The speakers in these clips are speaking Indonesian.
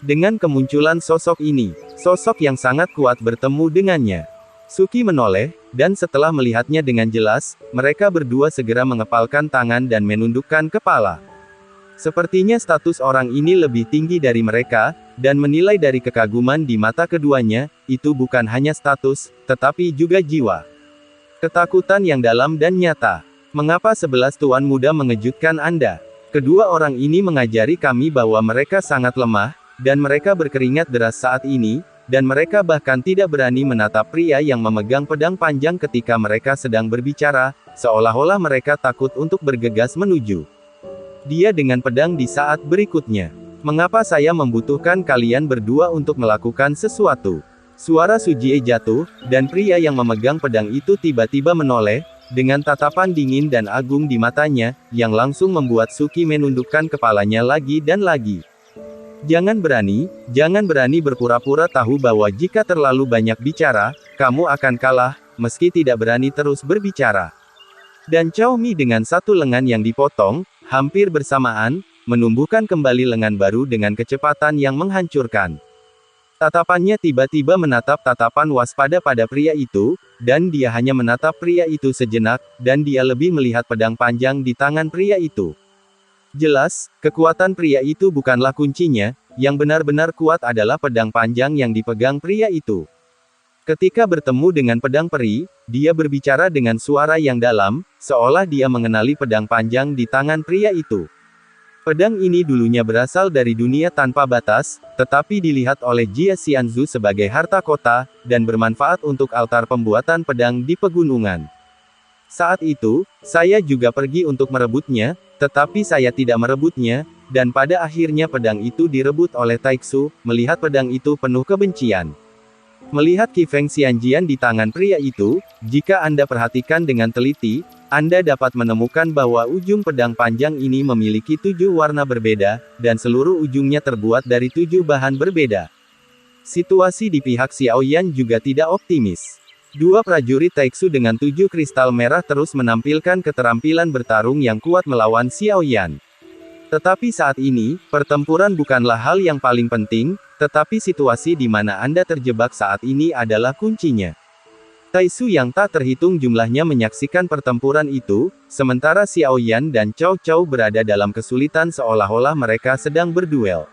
Dengan kemunculan sosok ini, sosok yang sangat kuat bertemu dengannya. Suki menoleh, dan setelah melihatnya dengan jelas, mereka berdua segera mengepalkan tangan dan menundukkan kepala. Sepertinya status orang ini lebih tinggi dari mereka, dan menilai dari kekaguman di mata keduanya, itu bukan hanya status, tetapi juga jiwa. Ketakutan yang dalam dan nyata. Mengapa 11 tuan muda mengejutkan Anda? Kedua orang ini mengajari kami bahwa mereka sangat lemah, dan mereka berkeringat deras saat ini, dan mereka bahkan tidak berani menatap pria yang memegang pedang panjang ketika mereka sedang berbicara, seolah-olah mereka takut untuk bergegas menuju dia dengan pedang di saat berikutnya. Mengapa saya membutuhkan kalian berdua untuk melakukan sesuatu? Suara Sujie jatuh, dan pria yang memegang pedang itu tiba-tiba menoleh, dengan tatapan dingin dan agung di matanya, yang langsung membuat Suki menundukkan kepalanya lagi dan lagi. Jangan berani berpura-pura tahu bahwa jika terlalu banyak bicara, kamu akan kalah, meski tidak berani terus berbicara. Dan Cao Mi dengan satu lengan yang dipotong, hampir bersamaan, menumbuhkan kembali lengan baru dengan kecepatan yang menghancurkan. Tatapannya tiba-tiba menatap tatapan waspada pada pria itu, dan dia hanya menatap pria itu sejenak, dan dia lebih melihat pedang panjang di tangan pria itu. Jelas, kekuatan pria itu bukanlah kuncinya, yang benar-benar kuat adalah pedang panjang yang dipegang pria itu. Ketika bertemu dengan pedang peri, dia berbicara dengan suara yang dalam, seolah dia mengenali pedang panjang di tangan pria itu. Pedang ini dulunya berasal dari dunia tanpa batas, tetapi dilihat oleh Jia Xianzu sebagai harta kota, dan bermanfaat untuk altar pembuatan pedang di pegunungan. Saat itu, saya juga pergi untuk merebutnya, tetapi saya tidak merebutnya, dan pada akhirnya pedang itu direbut oleh Taixu, melihat pedang itu penuh kebencian. Melihat Qi Feng Xianjian di tangan pria itu, jika Anda perhatikan dengan teliti, Anda dapat menemukan bahwa ujung pedang panjang ini memiliki 7 warna berbeda, dan seluruh ujungnya terbuat dari 7 bahan berbeda. Situasi di pihak Xiaoyan juga tidak optimis. Dua prajurit Taixu dengan 7 kristal merah terus menampilkan keterampilan bertarung yang kuat melawan Xiaoyan. Tetapi saat ini, pertempuran bukanlah hal yang paling penting, tetapi situasi di mana Anda terjebak saat ini adalah kuncinya. Taixu yang tak terhitung jumlahnya menyaksikan pertempuran itu, sementara Xiaoyan dan Cao Cao berada dalam kesulitan seolah-olah mereka sedang berduel.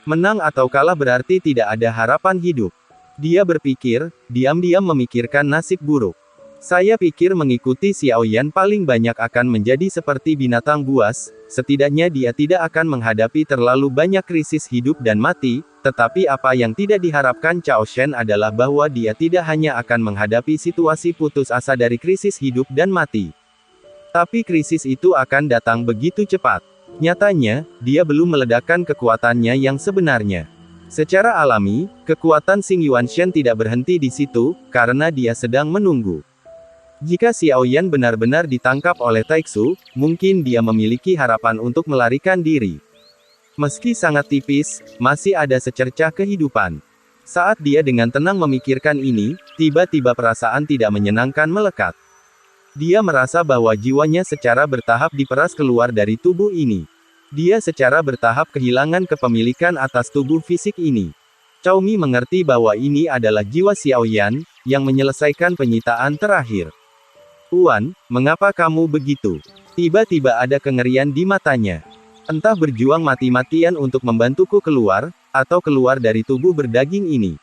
Menang atau kalah berarti tidak ada harapan hidup. Dia berpikir, diam-diam memikirkan nasib buruk. Saya pikir mengikuti Xiaoyan paling banyak akan menjadi seperti binatang buas, setidaknya dia tidak akan menghadapi terlalu banyak krisis hidup dan mati, tetapi apa yang tidak diharapkan Cao Shen adalah bahwa dia tidak hanya akan menghadapi situasi putus asa dari krisis hidup dan mati. Tapi krisis itu akan datang begitu cepat. Nyatanya, dia belum meledakkan kekuatannya yang sebenarnya. Secara alami, kekuatan Xing Yuanshen tidak berhenti di situ, karena dia sedang menunggu. Jika Xiaoyan benar-benar ditangkap oleh Taixu, mungkin dia memiliki harapan untuk melarikan diri. Meski sangat tipis, masih ada secercah kehidupan. Saat dia dengan tenang memikirkan ini, tiba-tiba perasaan tidak menyenangkan melekat. Dia merasa bahwa jiwanya secara bertahap diperas keluar dari tubuh ini. Dia secara bertahap kehilangan kepemilikan atas tubuh fisik ini. Cao Mi mengerti bahwa ini adalah jiwa Xiaoyan, yang menyelesaikan penyitaan terakhir. Tuan, mengapa kamu begitu? Tiba-tiba ada kengerian di matanya. Entah berjuang mati-matian untuk membantuku keluar, atau keluar dari tubuh berdaging ini.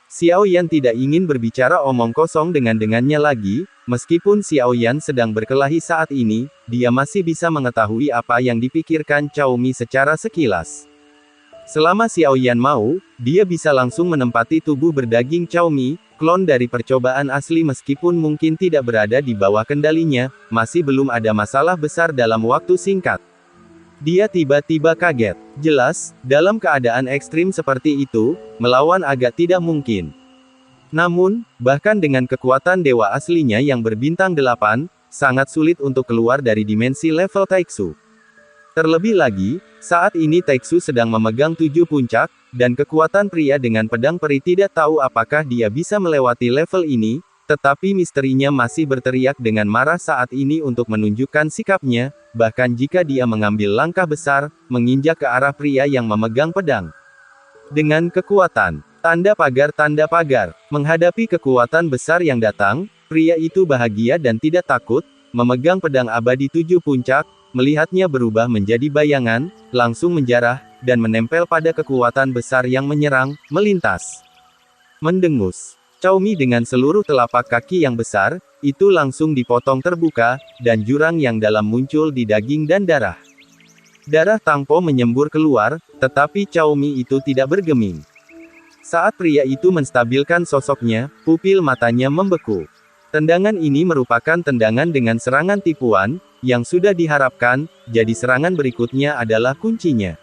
Xiaoyan tidak ingin berbicara omong kosong dengan-dengannya lagi, meskipun Xiaoyan sedang berkelahi saat ini, dia masih bisa mengetahui apa yang dipikirkan Cao Mi secara sekilas. Selama Xiaoyan mau, dia bisa langsung menempati tubuh berdaging Cao Mi, klon dari percobaan asli meskipun mungkin tidak berada di bawah kendalinya, masih belum ada masalah besar dalam waktu singkat. Dia tiba-tiba kaget. Jelas, dalam keadaan ekstrim seperti itu, melawan agak tidak mungkin. Namun, bahkan dengan kekuatan dewa aslinya yang berbintang 8, sangat sulit untuk keluar dari dimensi level Taixu. Terlebih lagi, saat ini Taixu sedang memegang 7 puncak, dan kekuatan pria dengan pedang peri tidak tahu apakah dia bisa melewati level ini, tetapi misterinya masih berteriak dengan marah saat ini untuk menunjukkan sikapnya, bahkan jika dia mengambil langkah besar, menginjak ke arah pria yang memegang pedang. Dengan kekuatan, tanda pagar, menghadapi kekuatan besar yang datang, pria itu bahagia dan tidak takut, memegang pedang abadi 7 puncak, melihatnya berubah menjadi bayangan, langsung menjarah, dan menempel pada kekuatan besar yang menyerang, melintas. Mendengus. Cao Mi dengan seluruh telapak kaki yang besar, itu langsung dipotong terbuka, dan jurang yang dalam muncul di daging dan darah. Darah Tang Po menyembur keluar, tetapi Cao Mi itu tidak bergeming. Saat pria itu menstabilkan sosoknya, pupil matanya membeku. Tendangan ini merupakan tendangan dengan serangan tipuan, yang sudah diharapkan, jadi serangan berikutnya adalah kuncinya.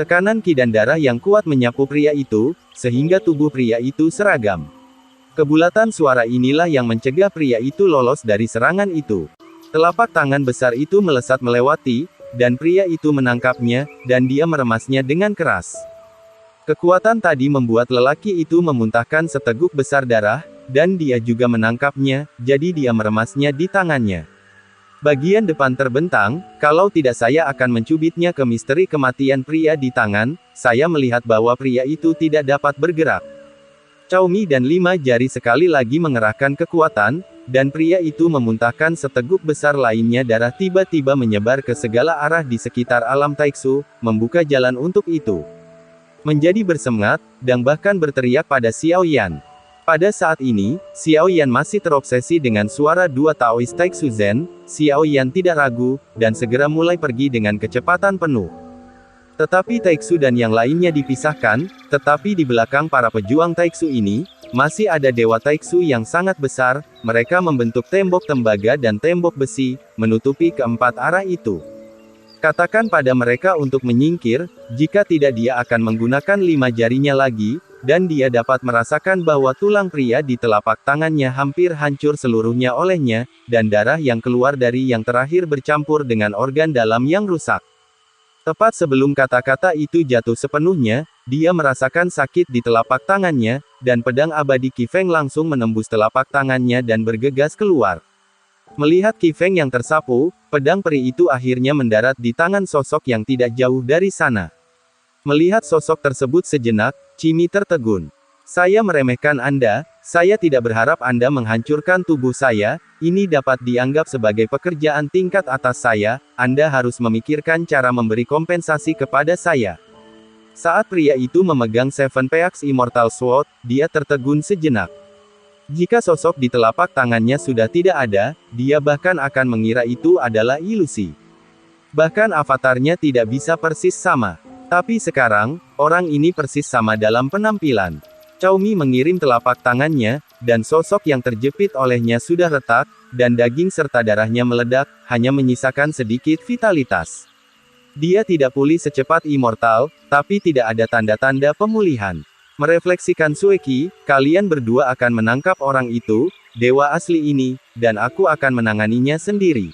Tekanan ki dan darah yang kuat menyapu pria itu, sehingga tubuh pria itu seragam. Kebulatan suara inilah yang mencegah pria itu lolos dari serangan itu. Telapak tangan besar itu melesat melewati, dan pria itu menangkapnya, dan dia meremasnya dengan keras. Kekuatan tadi membuat lelaki itu memuntahkan seteguk besar darah, dan dia juga menangkapnya, jadi dia meremasnya di tangannya. Bagian depan terbentang, kalau tidak saya akan mencubitnya ke misteri kematian pria di tangan, saya melihat bahwa pria itu tidak dapat bergerak. Cao Mi dan 5 jari sekali lagi mengerahkan kekuatan, dan pria itu memuntahkan seteguk besar lainnya darah tiba-tiba menyebar ke segala arah di sekitar alam Taiksu, membuka jalan untuk itu. Menjadi bersemangat, dan bahkan berteriak pada Xiao Yan. Pada saat ini, Xiao Yan masih terobsesi dengan suara dua Taois Taiksu Zen. Xiao Yan tidak ragu, dan segera mulai pergi dengan kecepatan penuh. Tetapi Taiksu dan yang lainnya dipisahkan, tetapi di belakang para pejuang Taiksu ini, masih ada Dewa Taiksu yang sangat besar, mereka membentuk tembok tembaga dan tembok besi, menutupi keempat arah itu. Katakan pada mereka untuk menyingkir, jika tidak dia akan menggunakan 5 jarinya lagi, dan dia dapat merasakan bahwa tulang pria di telapak tangannya hampir hancur seluruhnya olehnya, dan darah yang keluar dari yang terakhir bercampur dengan organ dalam yang rusak. Tepat sebelum kata-kata itu jatuh sepenuhnya, dia merasakan sakit di telapak tangannya, dan pedang abadi Qi Feng langsung menembus telapak tangannya dan bergegas keluar. Melihat Qi Feng yang tersapu, pedang peri itu akhirnya mendarat di tangan sosok yang tidak jauh dari sana. Melihat sosok tersebut sejenak, Cimi tertegun. Saya meremehkan Anda, saya tidak berharap Anda menghancurkan tubuh saya, ini dapat dianggap sebagai pekerjaan tingkat atas saya, Anda harus memikirkan cara memberi kompensasi kepada saya. Saat pria itu memegang Seven Peaks Immortal Sword, dia tertegun sejenak. Jika sosok di telapak tangannya sudah tidak ada, dia bahkan akan mengira itu adalah ilusi. Bahkan avatarnya tidak bisa persis sama. Tapi sekarang, orang ini persis sama dalam penampilan. Cao Mi mengirim telapak tangannya, dan sosok yang terjepit olehnya sudah retak, dan daging serta darahnya meledak, hanya menyisakan sedikit vitalitas. Dia tidak pulih secepat immortal, tapi tidak ada tanda-tanda pemulihan. Merefleksikan Sueki, kalian berdua akan menangkap orang itu, dewa asli ini, dan aku akan menanganinya sendiri.